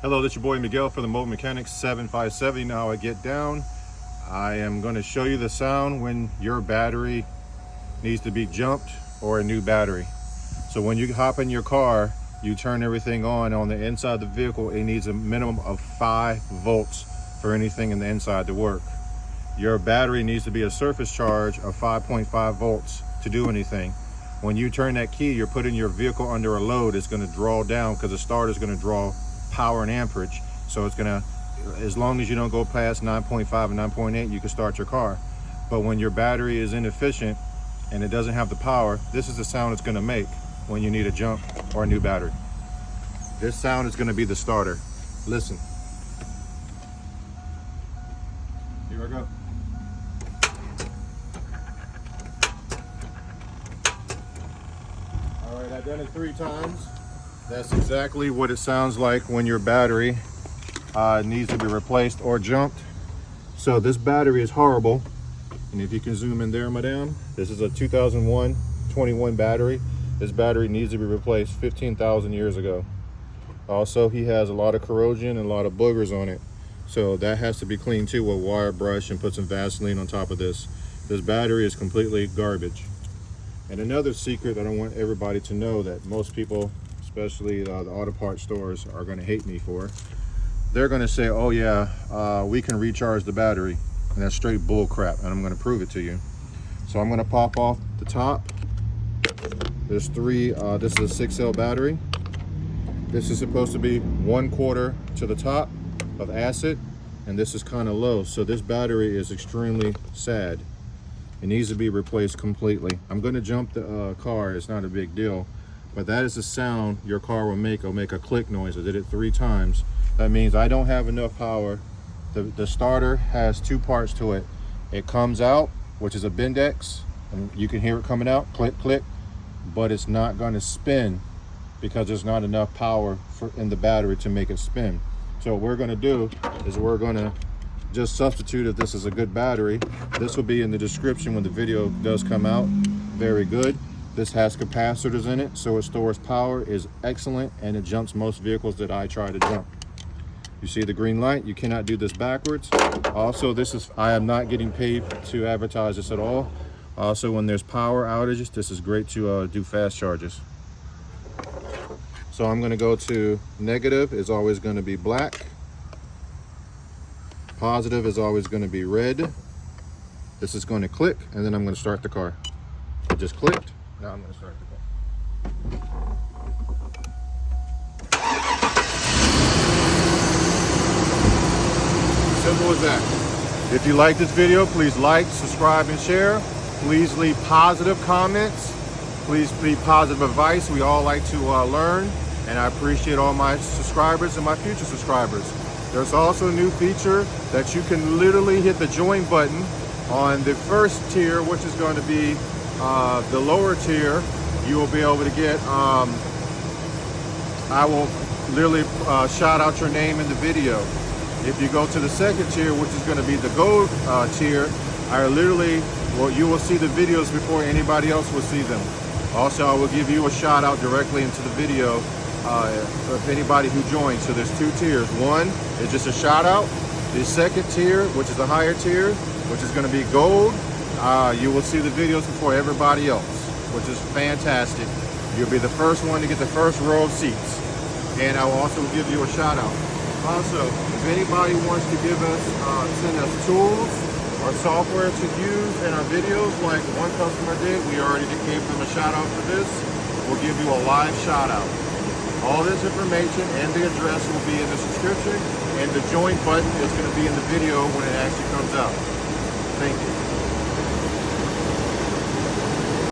Hello, this is your boy Miguel for the Mobile Mechanic 757. Now I get down, I am going to show you the sound when your battery needs to be jumped or a new battery. So when you hop in your car, you turn everything on the inside of the vehicle. It needs a minimum of 5 volts for anything in the inside to work. Your battery needs to be a surface charge of 5.5 volts to do anything. When you turn that key, you're putting your vehicle under a load. It's going to draw down because the starter is going to draw power and amperage. So it's going to, as long as you don't go past 9.5 and 9.8, you can start your car. But when your battery is inefficient and it doesn't have the power, this is the sound it's going to make when you need a jump or a new battery. This sound is going to be the starter. Listen. Here I go. All right, I've done it 3 times. That's exactly what it sounds like when your battery needs to be replaced or jumped. So this battery is horrible. And if you can zoom in there, madam, this is a 2021 battery. This battery needs to be replaced 15,000 years ago. Also, he has a lot of corrosion and a lot of boogers on it. So that has to be cleaned too with wire brush and put some Vaseline on top of this. This battery is completely garbage. And another secret I don't want everybody to know that most people, especially the auto parts stores, are going to hate me for. They're going to say, oh yeah, we can recharge the battery. And that's straight bull crap, and I'm going to prove it to you. So I'm going to pop off the top. There's 3, this is a 6L battery. This is supposed to be 1/4 to the top of acid, and this is kind of low. So this battery is extremely sad. It needs to be replaced completely. I'm going to jump the car, it's not a big deal. But that is the sound your car will make. It'll make a click noise. I did it 3 times. That means I don't have enough power. The starter has 2 parts to it. It comes out, which is a Bendex, and you can hear it coming out, click, click, but it's not going to spin because there's not enough power in the battery to make it spin. So what we're going to do is we're going to just substitute if this is a good battery. This will be in the description when the video does come out. Very good. This has capacitors in it, so it stores power, is excellent, and it jumps most vehicles that I try to jump. You see the green light? You cannot do this backwards. Also, I am not getting paid to advertise this at all. Also, when there's power outages, this is great to do fast charges. So I'm going to go to negative is always going to be black. Positive is always going to be red. This is going to click, and then I'm going to start the car. It just clicked. Now I'm going to start the car. Simple as that. If you like this video, please like, subscribe, and share. Please leave positive comments. Please leave positive advice. We all like to learn, and I appreciate all my subscribers and my future subscribers. There's also a new feature that you can literally hit the join button on the first tier, which is going to be the lower tier. You will be able to get, I will literally shout out your name in the video. If you go to the second tier, which is going to be the gold tier, you will see the videos before anybody else will see them. Also, I will give you a shout out directly into the video of anybody who joins. So there's 2 tiers. One is just a shout out. The second tier, which is a higher tier, which is going to be gold, you will see the videos before everybody else, which is fantastic. You'll be the first one to get the first row of seats. And I will also give you a shout out. Also, if anybody wants to send us tools or software to use in our videos, like one customer did, we already gave them a shout out for this. We'll give you a live shout out. All this information and the address will be in the description, and the join button is going to be in the video when it actually comes out. Thank you.